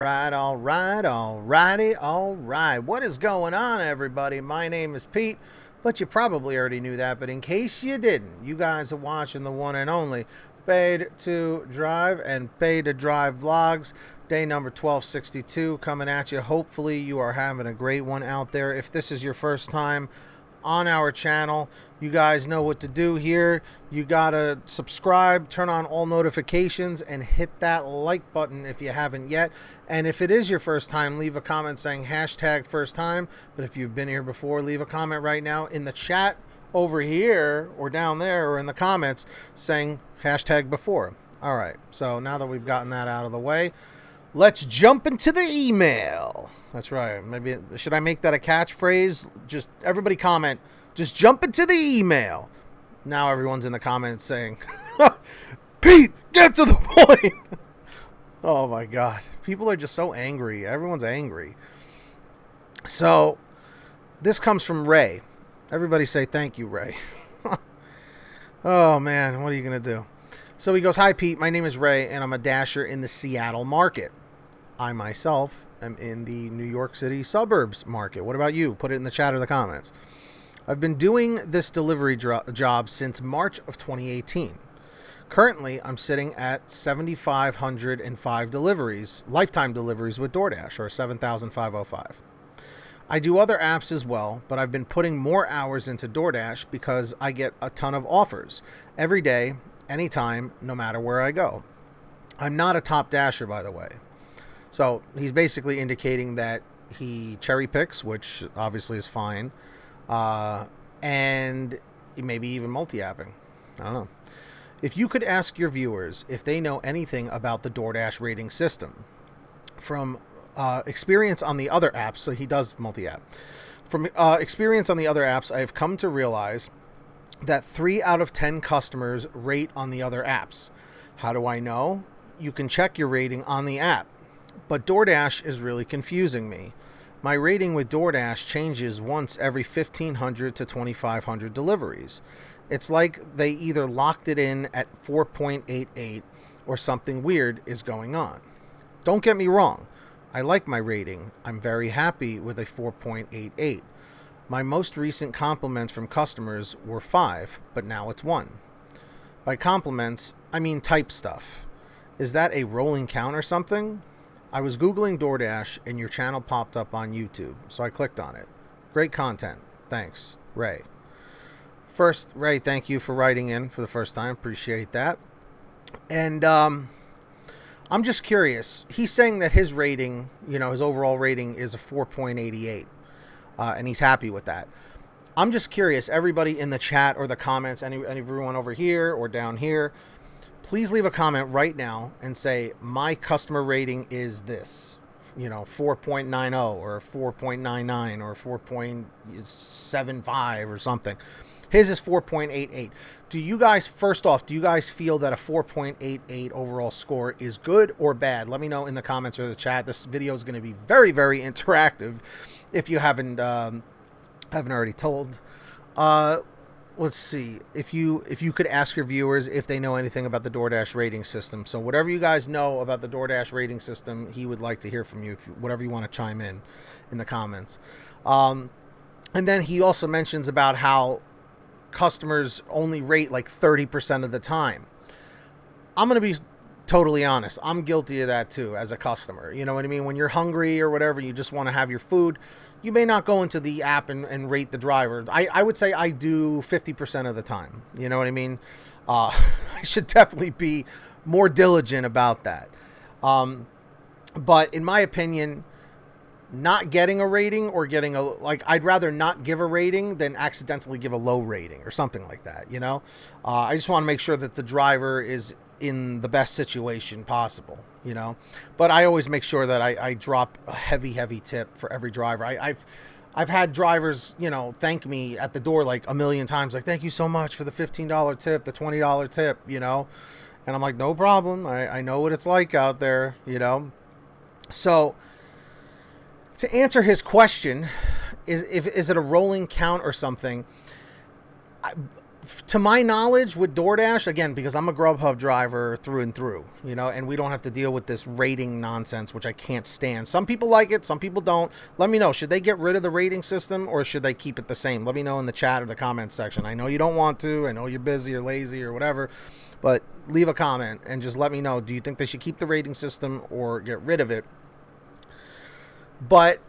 Alright. What is going on, everybody? My name is Pete, but you probably already knew that. But in case you didn't, you guys are watching the one and only Paid to Drive and Paid to Drive vlogs. Day number 1262 coming at you. Hopefully you are having a great one out there. If this is your first time on our channel, you guys know what to do here. You gotta subscribe, turn on all notifications, and hit that like button if you haven't yet. And if it is your first time, leave a comment saying hashtag first time. But if you've been here before, leave a comment right now in the chat over here or down there or in the comments saying hashtag before. All right, so now that we've gotten that out of the way, let's jump into the email. That's right. Maybe should I make that a catchphrase? Just everybody comment. Just jump into the email. Now everyone's in the comments saying, Pete, get to the point. Oh my God. People are just so angry. Everyone's angry. So this comes from Ray. Everybody say thank you, Ray. Oh man, what are you going to do? So he goes, hi Pete, my name is Ray and I'm a dasher in the Seattle market. I myself am in the New York City suburbs market. What about you? Put it in the chat or the comments. I've been doing this delivery job since March of 2018. Currently, I'm sitting at 7,505 deliveries, lifetime deliveries with DoorDash, or 7,505. I do other apps as well, but I've been putting more hours into DoorDash because I get a ton of offers every day, anytime, no matter where I go. I'm not a top dasher, by the way. So he's basically indicating that he cherry picks, which obviously is fine, and maybe even multi-apping. I don't know. If you could ask your viewers if they know anything about the DoorDash rating system from experience on the other apps, so he does multi-app. From experience on the other apps, I have come to realize that 3 out of 10 customers rate on the other apps. How do I know? You can check your rating on the app. But DoorDash is really confusing me. My rating with DoorDash changes once every 1,500 to 2,500 deliveries. It's like they either locked it in at 4.88 or something weird is going on. Don't get me wrong. I like my rating. I'm very happy with a 4.88. My most recent compliments from customers were 5, but now it's 1. By compliments, I mean type stuff. Is that a rolling count or something? I was Googling DoorDash and your channel popped up on YouTube, so I clicked on it. Great content. Thanks, Ray. First, Ray, thank you for writing in for the first time. Appreciate that. And I'm just curious. He's saying that his rating, his overall rating is a 4.88, and he's happy with that. I'm just curious, everybody in the chat or the comments, everyone over here or down here, please leave a comment right now and say, my customer rating is this, 4.90 or 4.99 or 4.75 or something. His is 4.88. Do you guys, first off, do you guys feel that a 4.88 overall score is good or bad? Let me know in the comments or the chat. This video is going to be very, very interactive if you haven't already told. Let's see, if you could ask your viewers if they know anything about the DoorDash rating system. So whatever you guys know about the DoorDash rating system, he would like to hear from you. Whatever you want to chime in the comments. And then he also mentions about how customers only rate like 30% of the time. I'm going to be totally honest. I'm guilty of that too as a customer. You know what I mean? When you're hungry or whatever, you just want to have your food, you may not go into the app and rate the driver. I would say I do 50% of the time. You know what I mean? I should definitely be more diligent about that. But in my opinion, not getting a rating or getting I'd rather not give a rating than accidentally give a low rating or something like that. I just want to make sure that the driver is in the best situation possible, but I always make sure that I drop a heavy tip for every driver. I've had drivers, thank me at the door like a million times, like, thank you so much for the $15 tip, the $20 tip, and I'm like, no problem. I know what it's like out there, So to answer his question, is it a rolling count or something? To my knowledge, with DoorDash, again, because I'm a GrubHub driver through and through, you know, and we don't have to deal with this rating nonsense, which I can't stand. Some people like it, some people don't. Let me know, should they get rid of the rating system or should they keep it the same? Let me know in the chat or the comments section. I know you don't want to, I know you're busy or lazy or whatever, but leave a comment and just let me know, do you think they should keep the rating system or get rid of it? But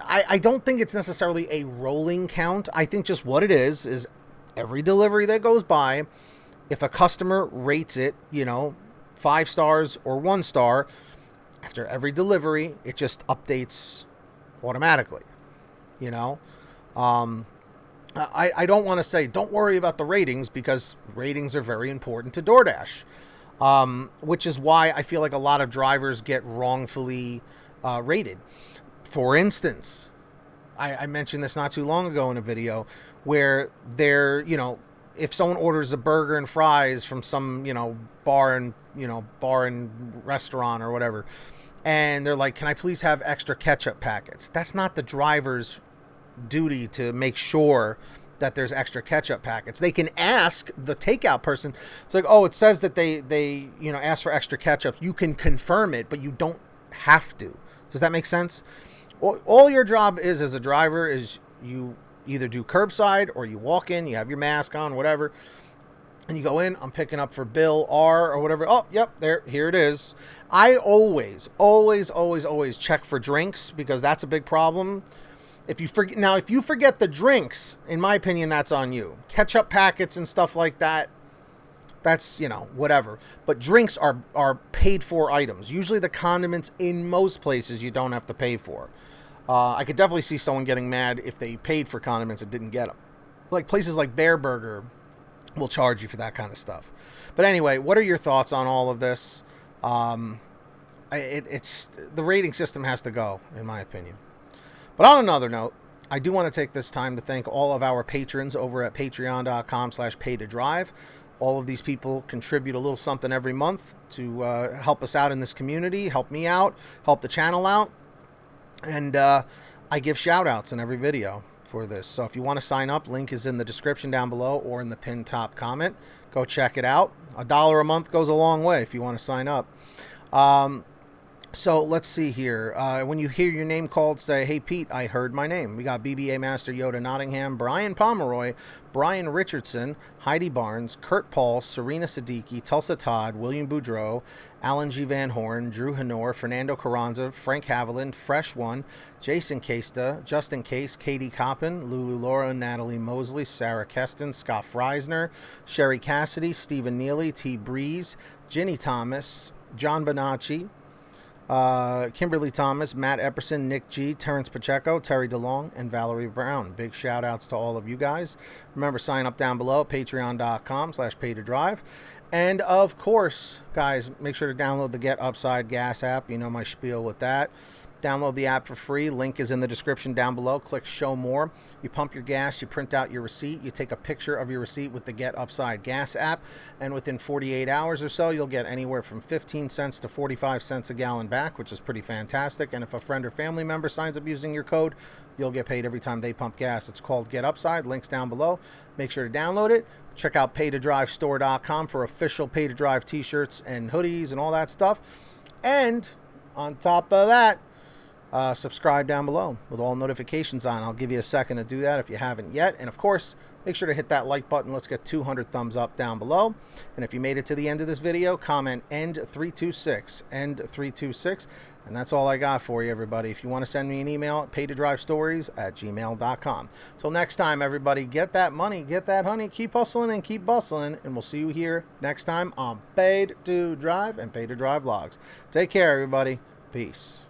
I don't think it's necessarily a rolling count. I think just what it is every delivery that goes by, if a customer rates it, you know, 5 stars or 1 star, after every delivery, it just updates automatically, you know. I don't want to say don't worry about the ratings, because ratings are very important to DoorDash, which is why I feel like a lot of drivers get wrongfully rated. For instance, I mentioned this not too long ago in a video where they're, you know, if someone orders a burger and fries from some, you know, bar and restaurant or whatever, and they're like, can I please have extra ketchup packets? That's not the driver's duty to make sure that there's extra ketchup packets. They can ask the takeout person. It's like, oh, it says that they you know, ask for extra ketchup. You can confirm it, but you don't have to. Does that make sense? All your job is as a driver is you either do curbside or you walk in, you have your mask on, whatever, and you go in, I'm picking up for Bill R or whatever. Oh, yep, here it is. I always check for drinks, because that's a big problem. If you forget the drinks, in my opinion, that's on you. Ketchup packets and stuff like that, that's, you know, whatever. But drinks are paid for items. Usually the condiments in most places you don't have to pay for. I could definitely see someone getting mad if they paid for condiments and didn't get them. Like places like Bear Burger will charge you for that kind of stuff. But anyway, what are your thoughts on all of this? It's the rating system has to go, in my opinion. But on another note, I do want to take this time to thank all of our patrons over at patreon.com/PaidToDrive. All of these people contribute a little something every month to help us out in this community, help me out, help the channel out. And I give shout outs in every video for this. So if you want to sign up, link is in the description down below or in the pinned top comment. Go check it out. $1 a month goes a long way if you want to sign up. So let's see here. When you hear your name called, say, hey, Pete, I heard my name. We got BBA Master Yoda Nottingham, Brian Pomeroy, Brian Richardson, Heidi Barnes, Kurt Paul, Serena Siddiqui, Tulsa Todd, William Boudreau, Alan G. Van Horn, Drew Hanor, Fernando Carranza, Frank Haviland, Fresh One, Jason Casta, Justin Case, Katie Coppin, Lulu Laura, Natalie Mosley, Sarah Keston, Scott Freisner, Sherry Cassidy, Stephen Neely, T. Breeze, Ginny Thomas, John Bonacci, Kimberly Thomas, Matt Epperson, Nick G, Terrence Pacheco, Terry DeLong, and Valerie Brown. Big shout outs to all of you guys. Remember, sign up down below, patreon.com/PaidToDrive. And of course, guys, make sure to download the Get Upside Gas app. You know my spiel with that. Download the app for free. Link is in the description down below. Click show more. You pump your gas, you print out your receipt, you take a picture of your receipt with the Get Upside Gas app, and within 48 hours or so, you'll get anywhere from 15 cents to 45 cents a gallon back, which is pretty fantastic. And if a friend or family member signs up using your code, you'll get paid every time they pump gas. It's called Get Upside. Links down below. Make sure to download it. Check out PaidToDriveStore.com for official Pay to Drive t-shirts and hoodies and all that stuff. And on top of that, subscribe down below with all notifications on. I'll give you a second to do that if you haven't yet. And of course, make sure to hit that like button. Let's get 200 thumbs up down below. And if you made it to the end of this video, comment end326, end326. And that's all I got for you, everybody. If you want to send me an email, PaidToDriveStories@gmail.com. Till next time, everybody, get that money, get that honey, keep hustling and keep bustling. And we'll see you here next time on Paid to Drive and Paid to Drive Vlogs. Take care, everybody. Peace.